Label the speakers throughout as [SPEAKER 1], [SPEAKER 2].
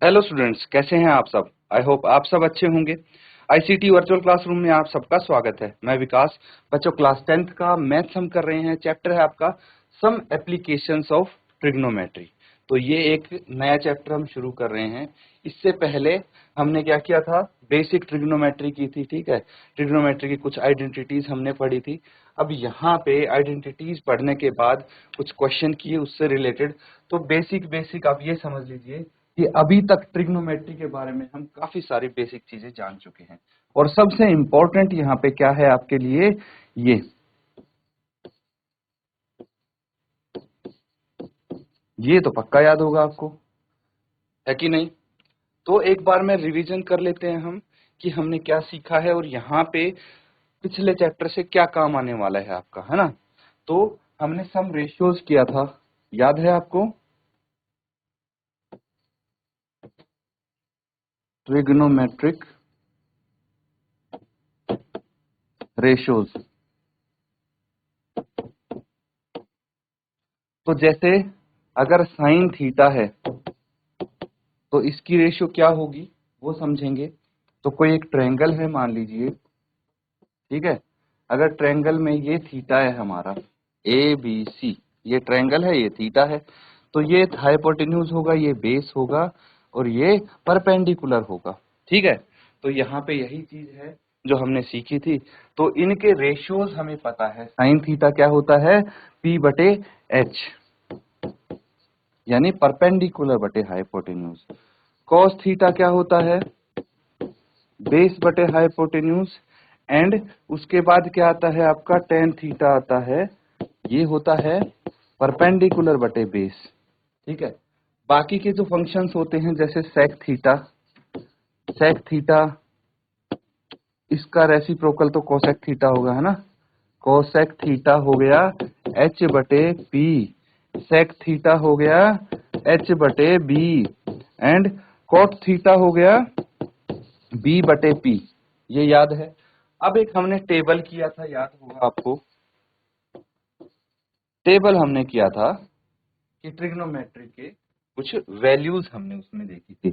[SPEAKER 1] Hello students, कैसे हैं आप सब। आई होप आप सब अच्छे होंगे। आईसीटी वर्चुअल क्लासरूम में आप सबका स्वागत है। मैं विकास। बच्चों, क्लास 10th का मैथ्स हम कर रहे हैं। चैप्टर है आपका सम एप्लीकेशंस ऑफ ट्रिग्नोमेट्री। तो ये एक नया चैप्टर हम शुरू कर रहे हैं। इससे पहले हमने क्या किया था, बेसिक ट्रिग्नोमेट्री की थी। ठीक है, ट्रिग्नोमेट्री की कुछ आइडेंटिटीज हमने पढ़ी थी। अब यहाँ पे आइडेंटिटीज पढ़ने के बाद कुछ क्वेश्चन किए उससे रिलेटेड। तो बेसिक आप ये समझ लीजिए कि अभी तक ट्रिग्नोमेट्री के बारे में हम काफी सारी बेसिक चीजें जान चुके हैं। और सबसे इंपॉर्टेंट यहाँ पे क्या है आपके लिए, ये तो पक्का याद होगा आपको, है कि नहीं। तो एक बार में रिवीजन कर लेते हैं हम कि हमने क्या सीखा है और यहाँ पे पिछले चैप्टर से क्या काम आने वाला है आपका, है ना। तो हमने सम रेशियोज किया था, याद है आपको। Trigonometric ratios. तो जैसे अगर साइन थीटा है तो इसकी रेशियो क्या होगी वो समझेंगे। तो कोई एक ट्रायंगल है मान लीजिए, ठीक है। अगर ट्रायंगल में ये थीटा है हमारा ए बी सी, ये ट्रायंगल है, ये थीटा है, तो ये हाइपोटेन्यूज होगा, ये बेस होगा और ये परपेंडिकुलर होगा। ठीक है, तो यहाँ पे यही चीज है जो हमने सीखी थी। तो इनके रेशियोज हमें पता है। साइन थीटा क्या होता है, पी बटे एच, यानी परपेंडिकुलर बटे हाइपोटेन्यूज। कॉस थीटा क्या होता है, बेस बटे हाइपोटेन्यूज। एंड उसके बाद क्या आता है आपका, टेन थीटा आता है, ये होता है परपेंडिकुलर बटे बेस। ठीक है, बाकी के जो फंक्शंस होते हैं जैसे सेक थीटा इसका रेसिप्रोकल तो कोसेक थीटा होगा, है ना। कोसेक थीटा हो गया एच बटे पी, सेक थीटा हो गया एच बटे बी, एंड कॉट थीटा हो गया बी बटे पी। ये याद है। अब एक हमने टेबल किया था, याद होगा आपको। टेबल हमने किया था कि ट्रिग्नोमेट्री के कुछ वैल्यूज हमने उसमें देखी थी।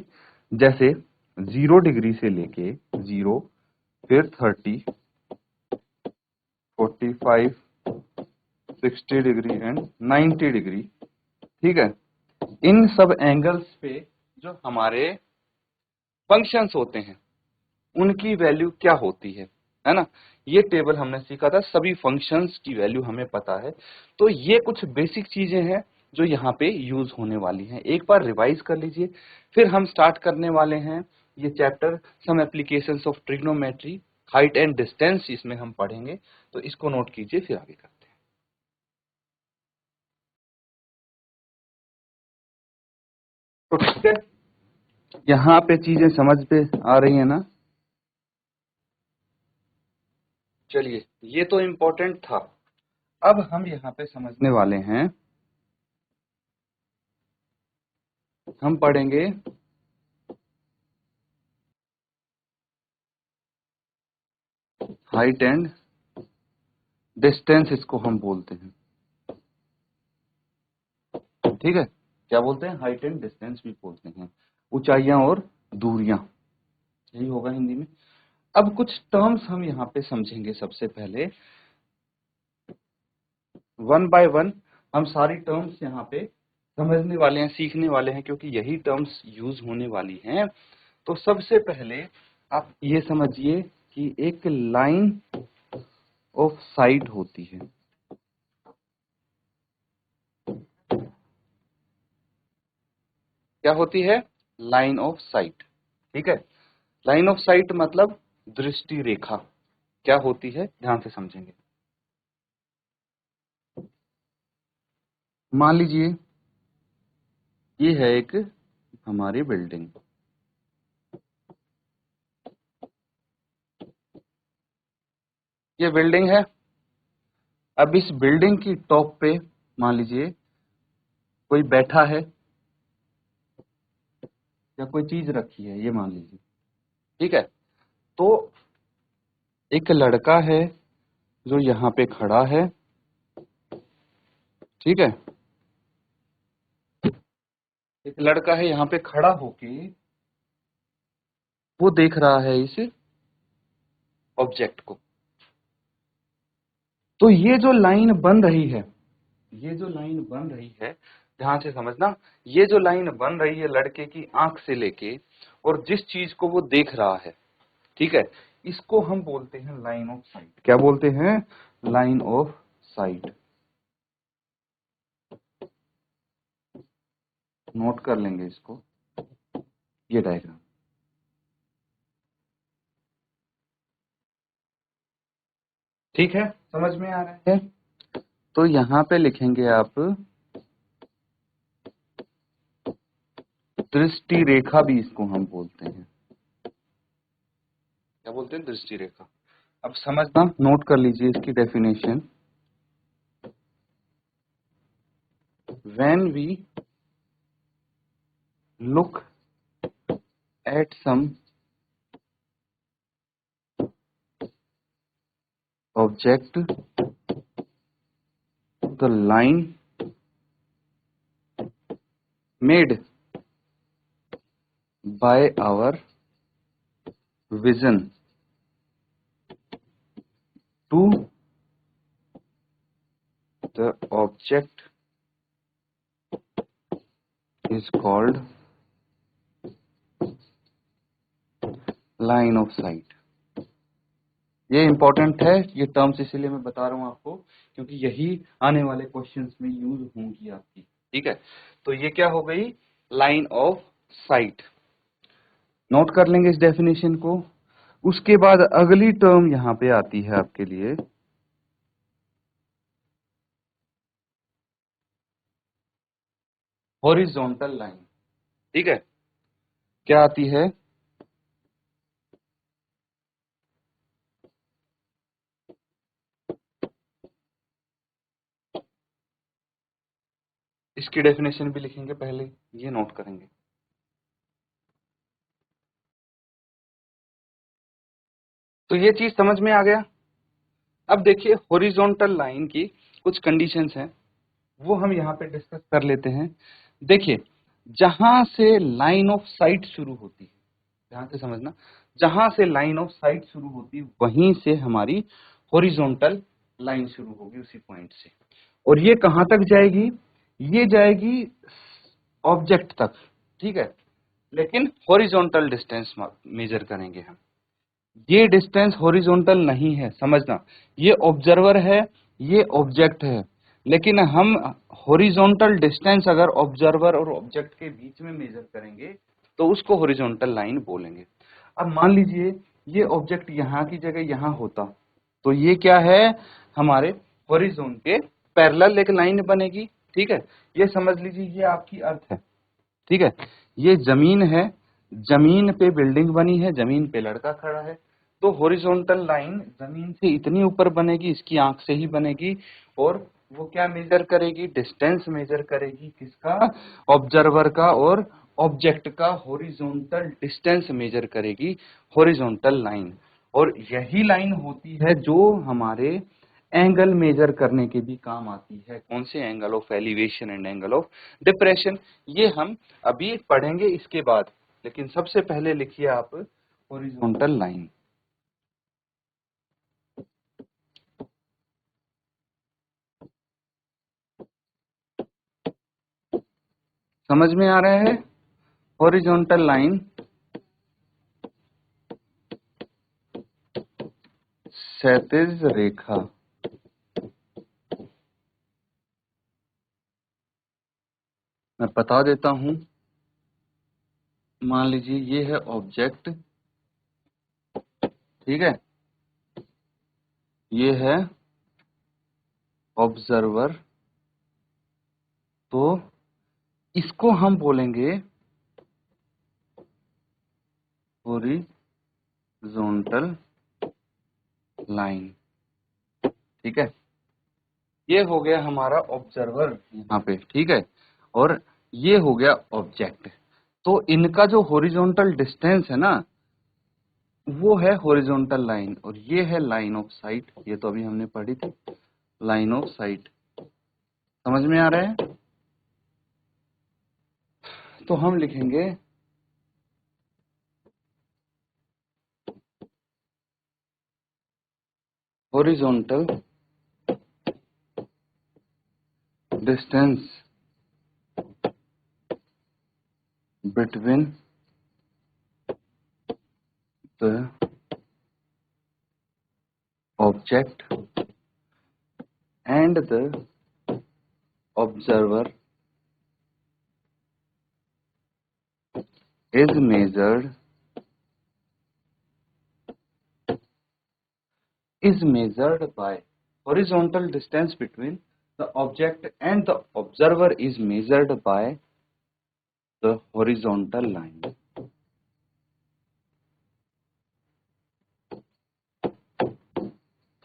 [SPEAKER 1] जैसे 0 डिग्री से लेके 0, फिर 30, 45, 60 डिग्री एंड 90 डिग्री। ठीक है, इन सब एंगल्स पे जो हमारे फंक्शंस होते हैं उनकी वैल्यू क्या होती है ना। ये टेबल हमने सीखा था, सभी फंक्शंस की वैल्यू हमें पता है। तो ये कुछ बेसिक चीजें हैं जो यहाँ पे यूज होने वाली हैं। एक बार रिवाइज कर लीजिए, फिर हम स्टार्ट करने वाले हैं ये chapter some applications of trigonometry, height and distance इसमें हम पढ़ेंगे। तो इसको नोट कीजिए, फिर आगे करते हैं। तो ठीक है, यहाँ पे चीजें समझ पे आ रही है ना। चलिए, ये तो इम्पोर्टेंट था। अब हम यहाँ पे समझने वाले हैं, हम पढ़ेंगे हाइट एंड डिस्टेंस, इसको हम बोलते हैं। ठीक है, क्या बोलते हैं, हाइट एंड डिस्टेंस भी बोलते हैं, ऊंचाइयां और दूरियां, यही होगा हिंदी में। अब कुछ टर्म्स हम यहाँ पे समझेंगे। सबसे पहले वन बाय वन हम सारी टर्म्स यहाँ पे समझने वाले हैं, सीखने वाले हैं, क्योंकि यही टर्म्स यूज होने वाली हैं। तो सबसे पहले आप ये समझिए कि एक लाइन ऑफ साइट होती है। क्या होती है, लाइन ऑफ साइट। ठीक है, लाइन ऑफ साइट मतलब दृष्टि रेखा क्या होती है, ध्यान से समझेंगे। मान लीजिए ये है एक हमारी बिल्डिंग, ये बिल्डिंग है। अब इस बिल्डिंग की टॉप पे मान लीजिए कोई बैठा है या कोई चीज रखी है, ये मान लीजिए। ठीक है, तो एक लड़का है जो यहाँ पे खड़ा है। ठीक है, एक लड़का है यहाँ पे खड़ा होके वो देख रहा है इस ऑब्जेक्ट को। तो ये जो लाइन बन रही है, ये जो लाइन बन रही है, ध्यान से समझना, ये जो लाइन बन रही है लड़के की आंख से लेके और जिस चीज को वो देख रहा है, ठीक है, इसको हम बोलते हैं लाइन ऑफ साइट। क्या बोलते हैं? Line of site. नोट कर लेंगे इसको, ये डायग्राम। ठीक है, समझ में आ रहा है? तो यहां पे लिखेंगे आप दृष्टि रेखा, भी इसको हम बोलते हैं। क्या बोलते हैं? दृष्टि रेखा। अब समझना, नोट कर लीजिए इसकी definition. When we look at some object, the line made by our vision to the object is called line of sight। ये इंपॉर्टेंट है, ये टर्म्स इसीलिए मैं बता रहा हूं आपको क्योंकि यही आने वाले क्वेश्चंस में यूज होंगी आपकी। ठीक है, तो ये क्या हो गई? Line of site. नोट कर लेंगे इस डेफिनेशन को। उसके बाद अगली टर्म यहां पे आती है आपके लिए, हॉरिजॉन्टल लाइन। ठीक है, क्या आती है? इसकी डेफिनेशन भी लिखेंगे, पहले ये नोट करेंगे। तो ये चीज समझ में आ गया। अब देखिए, हॉरिजॉन्टल लाइन की कुछ कंडीशंस हैं, वो हम यहाँ पे डिस्कस कर लेते हैं। देखिए, जहां से लाइन ऑफ साइट शुरू होती है, ध्यान से समझना, जहां से लाइन ऑफ साइट शुरू होती है वहीं से हमारी हॉरिजॉन्टल लाइन शुरू होगी, उसी पॉइंट से। और ये कहां तक जाएगी? ये जाएगी ऑब्जेक्ट तक। ठीक है, लेकिन हॉरिजॉन्टल डिस्टेंस मेजर करेंगे हम। ये डिस्टेंस हॉरिजॉन्टल नहीं है, समझना। ये ऑब्जर्वर है, ये ऑब्जेक्ट है, लेकिन हम हॉरिजॉन्टल डिस्टेंस अगर ऑब्जर्वर और ऑब्जेक्ट के बीच में मेजर करेंगे तो उसको हॉरिजॉन्टल लाइन बोलेंगे। अब मान लीजिए ये ऑब्जेक्ट यहाँ की जगह यहाँ होता, तो ये क्या है? हमारे हॉरिजॉन के पैरेलल एक लाइन बनेगी। ठीक है, ये समझ लीजिए ये आपकी अर्थ है। ठीक है, ये जमीन है, जमीन पे बिल्डिंग बनी है, जमीन पे लड़का खड़ा है। तो हॉरिजॉन्टल लाइन जमीन से इतनी ऊपर बनेगी, इसकी आंख से ही बनेगी। और वो क्या मेजर करेगी? डिस्टेंस मेजर करेगी, किसका? ऑब्जर्वर का और ऑब्जेक्ट का हॉरिजॉन्टल डिस्टेंस मेजर करेगी हॉरिजॉन्टल लाइन। और यही लाइन होती है जो हमारे एंगल मेजर करने के भी काम आती है। कौन से? Angle of elevation and angle of depression. ये हम अभी पढ़ेंगे इसके बाद, लेकिन सबसे पहले लिखिए आप हॉरिजॉन्टल लाइन। समझ में आ रहा है? हॉरिजॉन्टल लाइन क्षैतिज रेखा। मैं बता देता हूं, मान लीजिए ये है ऑब्जेक्ट, ठीक है, ये है ऑब्जर्वर, तो इसको हम बोलेंगे हॉरिजॉन्टल लाइन। ठीक है, ये हो गया हमारा ऑब्जर्वर यहाँ पे। ठीक है, और ये हो गया ऑब्जेक्ट। तो इनका जो हॉरिजॉन्टल डिस्टेंस है ना, वो है हॉरिजॉन्टल लाइन, और ये है लाइन ऑफ साइट। ये तो अभी हमने पढ़ी थी, लाइन ऑफ साइट। समझ में आ रहा है? तो हम लिखेंगे horizontal distance between the object and the observer is measured by horizontal distance between the object and the observer is measured by the horizontal line.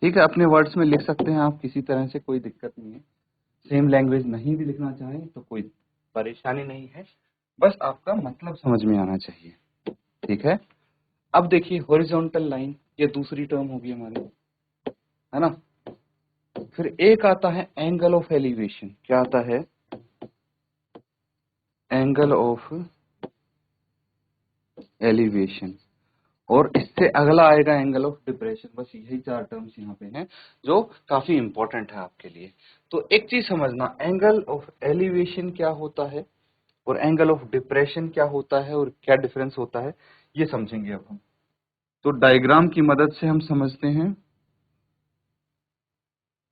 [SPEAKER 1] ठीक है, अपने वर्ड्स में लिख सकते हैं आप, किसी तरह से कोई दिक्कत नहीं है। सेम लैंग्वेज नहीं भी लिखना चाहें तो कोई परेशानी नहीं है, बस आपका मतलब समझ में आना चाहिए। ठीक है, अब देखिए हॉरिजॉन्टल लाइन, ये दूसरी टर्म होगी हमारी, है ना। फिर एक आता है एंगल ऑफ एलिवेशन। क्या आता है? Angle of elevation. और इससे अगला आएगा एंगल ऑफ डिप्रेशन। बस यही चार टर्म्स यहाँ पे हैं जो काफी इंपॉर्टेंट है आपके लिए। तो एक चीज समझना, एंगल ऑफ एलिवेशन क्या होता है और एंगल ऑफ डिप्रेशन क्या होता है और क्या डिफरेंस होता है, ये समझेंगे अब हम। तो डायग्राम की मदद से हम समझते हैं।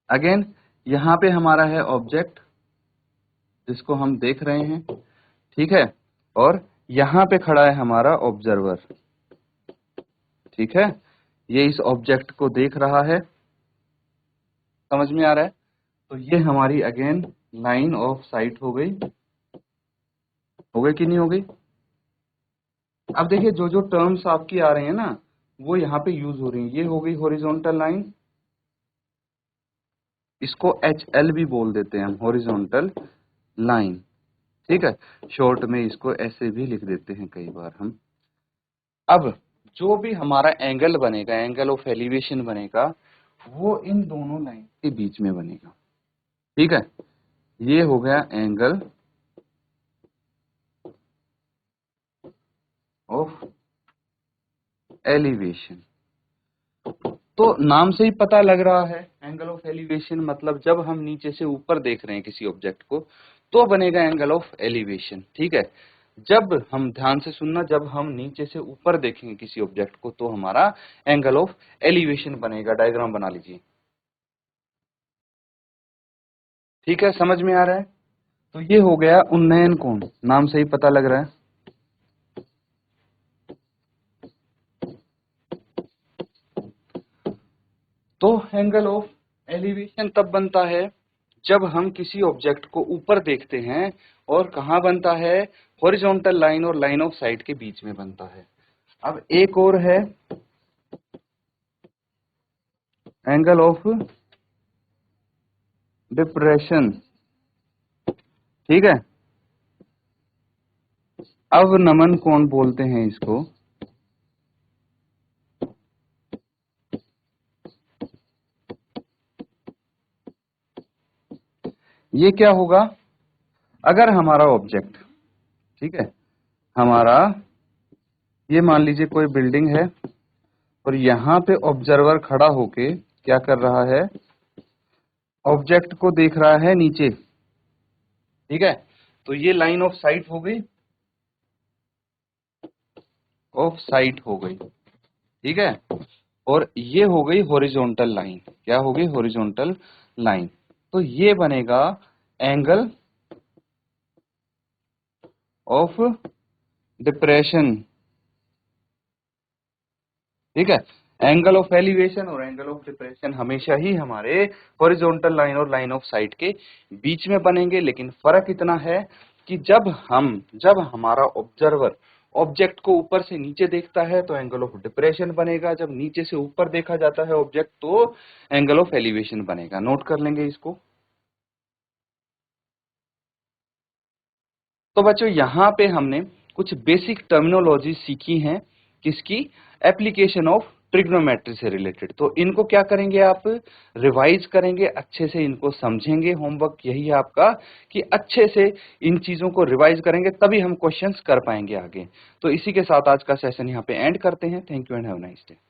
[SPEAKER 1] अगेन यहाँ पे हमारा है ऑब्जेक्ट जिसको हम देख रहे हैं, ठीक है, और यहाँ पे खड़ा है हमारा ऑब्जर्वर। ठीक है, ये इस ऑब्जेक्ट को देख रहा है, समझ में आ रहा है। तो ये हमारी अगेन लाइन ऑफ साइट हो गई कि नहीं हो गई। अब देखिए जो जो टर्म्स आपकी आ रही है ना, वो यहाँ पे यूज हो रही है। ये हो गई हॉरिजॉन्टल लाइन, इसको HL भी बोल देते हैं हम, हॉरिजॉन्टल लाइन। ठीक है, शॉर्ट में इसको ऐसे भी लिख देते हैं कई बार हम। अब जो भी हमारा एंगल बनेगा, एंगल ऑफ एलिवेशन बनेगा, वो इन दोनों लाइन के बीच में बनेगा। ठीक है, ये हो गया एंगल ऑफ एलिवेशन। तो नाम से ही पता लग रहा है, एंगल ऑफ एलिवेशन मतलब जब हम नीचे से ऊपर देख रहे हैं किसी ऑब्जेक्ट को तो बनेगा एंगल ऑफ एलिवेशन। ठीक है, जब हम, ध्यान से सुनना, जब हम नीचे से ऊपर देखेंगे किसी ऑब्जेक्ट को तो हमारा एंगल ऑफ एलिवेशन बनेगा। डायग्राम बना लीजिए। ठीक है, समझ में आ रहा है। तो ये हो गया उन्नयन कोण, नाम से ही पता लग रहा है। तो एंगल ऑफ एलिवेशन तब बनता है जब हम किसी ऑब्जेक्ट को ऊपर देखते हैं, और कहां बनता है? हॉरिजॉन्टल लाइन और लाइन ऑफ साइट के बीच में बनता है। अब एक और है एंगल ऑफ डिप्रेशन। ठीक है, अवनमन कोण बोलते हैं इसको। ये क्या होगा? अगर हमारा ऑब्जेक्ट, ठीक है, हमारा ये मान लीजिए कोई बिल्डिंग है और यहाँ पे ऑब्जर्वर खड़ा होके क्या कर रहा है? ऑब्जेक्ट को देख रहा है नीचे। ठीक है, तो ये लाइन ऑफ साइट हो गई, ठीक है, और ये हो गई हॉरिजॉन्टल लाइन। क्या हो गई? Horizontal line. तो ये बनेगा एंगल ऑफ डिप्रेशन। ठीक है, एंगल ऑफ एलिवेशन और एंगल ऑफ डिप्रेशन हमेशा ही हमारे हॉरिजॉन्टल लाइन और लाइन ऑफ साइट के बीच में बनेंगे। लेकिन फर्क इतना है कि जब हमारा ऑब्जर्वर ऑब्जेक्ट को ऊपर से नीचे देखता है तो एंगल ऑफ डिप्रेशन बनेगा, जब नीचे से ऊपर देखा जाता है ऑब्जेक्ट तो एंगल ऑफ एलिवेशन बनेगा। नोट कर लेंगे इसको। तो बच्चों यहाँ पे हमने कुछ बेसिक टर्मिनोलॉजी सीखी हैं, किसकी? एप्लीकेशन ऑफ ट्रिग्नोमेट्री से रिलेटेड। तो इनको क्या करेंगे, आप रिवाइज करेंगे, अच्छे से इनको समझेंगे। होमवर्क यही है आपका कि अच्छे से इन चीजों को रिवाइज करेंगे, तभी हम क्वेश्चंस कर पाएंगे आगे। तो इसी के साथ आज का सेशन यहाँ पे एंड करते हैं। Thank you and have a nice day.